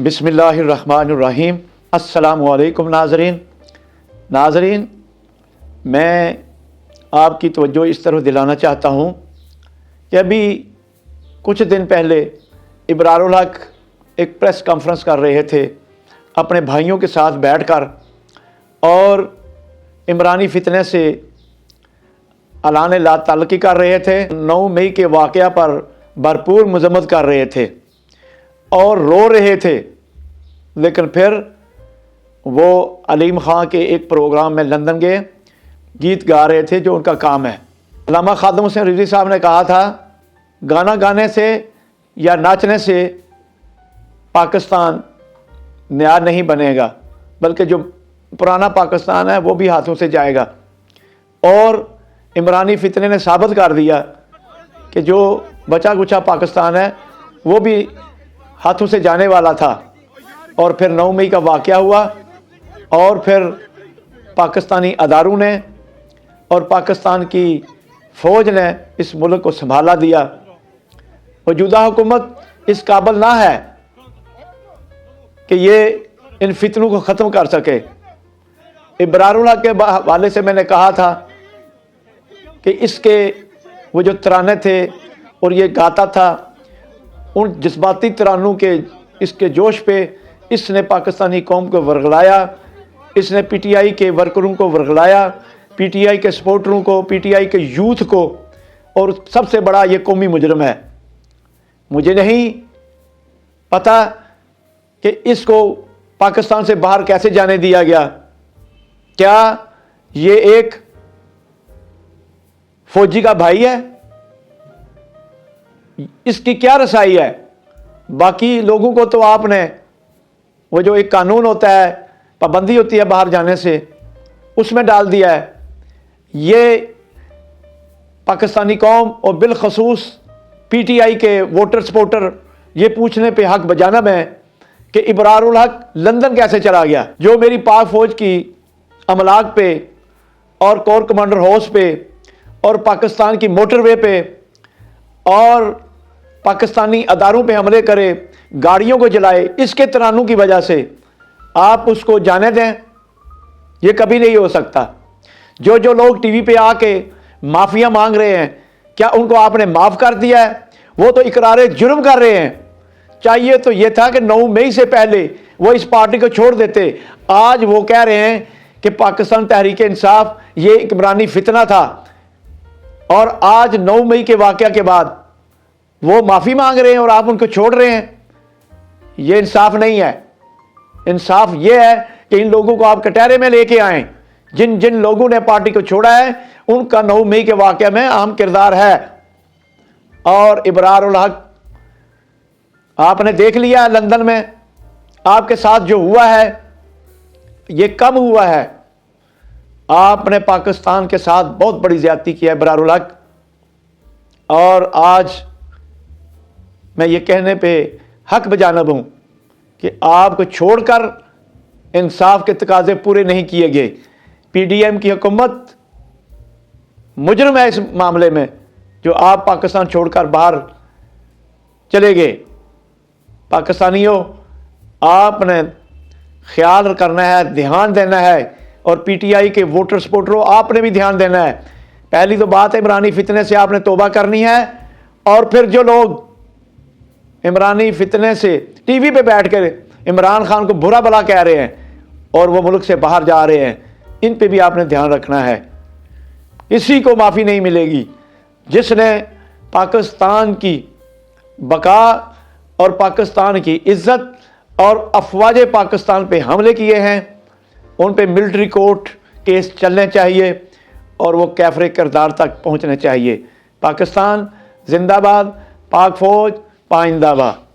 बिस्मिल्लाहिर्रहमानिर्रहीम। अस्सलामु अलैकुम नाज़रीन, मैं आपकी तवज्जो इस तरफ दिलाना चाहता हूँ कि अभी कुछ दिन पहले इबरारुल हक एक प्रेस कॉन्फ्रेंस कर रहे थे अपने भाइयों के साथ बैठकर और इमरानी फितने से ऐलान ला तल्क़ी कर रहे थे। 9 मई के वाक़या पर भरपूर मज़म्मत कर रहे थे और रो रहे थे, लेकिन फिर वो अलीम ख़ां के एक प्रोग्राम में लंदन गए, गीत गा रहे थे जो उनका काम है। अल्लामा ख़ादम हुसैन रिज़वी साहब ने कहा था, गाना गाने से या नाचने से पाकिस्तान नया नहीं बनेगा, बल्कि जो पुराना पाकिस्तान है वो भी हाथों से जाएगा। और इमरानी फितने ने साबित कर दिया कि जो बचा कुचा पाकिस्तान है वो भी हाथों से जाने वाला था। और फिर 9 मई का वाक़या हुआ और फिर पाकिस्तानी अदारों ने और पाकिस्तान की फ़ौज ने इस मुल्क को संभाला दिया। मौजूदा हुकूमत इस काबिल ना है कि ये इन फितनों को ख़त्म कर सके। इबरारुल हक के हवाले से मैंने कहा था कि इसके वो जो तराने थे और ये गाता था, उन जज्बाती तरानों के इसके जोश पे इसने पाकिस्तानी कौम को वर्गलाया, इसने पीटीआई के वर्करों को वर्गलाया, पीटीआई के सपोर्टरों को, पीटीआई के यूथ को, और सबसे बड़ा ये कौमी मुजरम है। मुझे नहीं पता कि इसको पाकिस्तान से बाहर कैसे जाने दिया गया। क्या ये एक फौजी का भाई है? इसकी क्या रसाई है? बाकी लोगों को तो आपने वो जो एक कानून होता है, पाबंदी होती है बाहर जाने से, उसमें डाल दिया है। ये पाकिस्तानी कौम और बिलखसूस पीटीआई के वोटर सपोर्टर ये पूछने पे हक बजानब है कि इबरारुल हक लंदन कैसे चला गया। जो मेरी पाक फ़ौज की अमलाक पे और कोर कमांडर हाउस पे और पाकिस्तान की मोटरवे पे और पाकिस्तानी अदारों पे हमले करे, गाड़ियों को जलाए, इसके तरानों की वजह से आप उसको जाने दें? ये कभी नहीं हो सकता। जो जो लोग टीवी पे आके माफ़िया मांग रहे हैं, क्या उनको आपने माफ़ कर दिया है? वो तो इकरार जुर्म कर रहे हैं। चाहिए तो ये था कि 9 मई से पहले वो इस पार्टी को छोड़ देते। आज वो कह रहे हैं कि पाकिस्तान तहरीक इंसाफ ये एक इमरानी फितना था, और आज 9 मई के वाक़या के बाद वो माफ़ी मांग रहे हैं और आप उनको छोड़ रहे हैं। ये इंसाफ नहीं है। इंसाफ ये है कि इन लोगों को आप कटहरे में लेके आएं। जिन जिन लोगों ने पार्टी को छोड़ा है उनका 9 मई के वाक़या में अहम किरदार है। और इबरारुल हक आपने देख लिया लंदन में आपके साथ जो हुआ है, ये कम हुआ है। आपने पाकिस्तान के साथ बहुत बड़ी ज़्यादती की है इबरारुल हक। और आज मैं ये कहने पे हक बजानब हूँ कि आपको छोड़कर इंसाफ के तकाजे पूरे नहीं किए गए। पीडीएम की हुकूमत मुजरम है इस मामले में, जो आप पाकिस्तान छोड़कर बाहर चले गए। पाकिस्तानियों, आपने ख्याल करना है, ध्यान देना है, और पीटीआई के वोटर सपोर्टरों आपने भी ध्यान देना है। पहली तो बात है, इमरानी फितने से आपने तौबा करनी है। और फिर जो लोग इमरानी फितने से टीवी पे बैठकर इमरान खान को बुरा भला कह रहे हैं और वो मुल्क से बाहर जा रहे हैं, इन पे भी आपने ध्यान रखना है। इसी को माफ़ी नहीं मिलेगी। जिसने पाकिस्तान की बका और पाकिस्तान की इज़्ज़त और अफवाज पाकिस्तान पे हमले किए हैं, उन पे मिलिट्री कोर्ट केस चलने चाहिए और वो कैफरे किरदार तक पहुँचने चाहिए। पाकिस्तान जिंदाबाद, पाक फ़ौज पाइंदाबाद।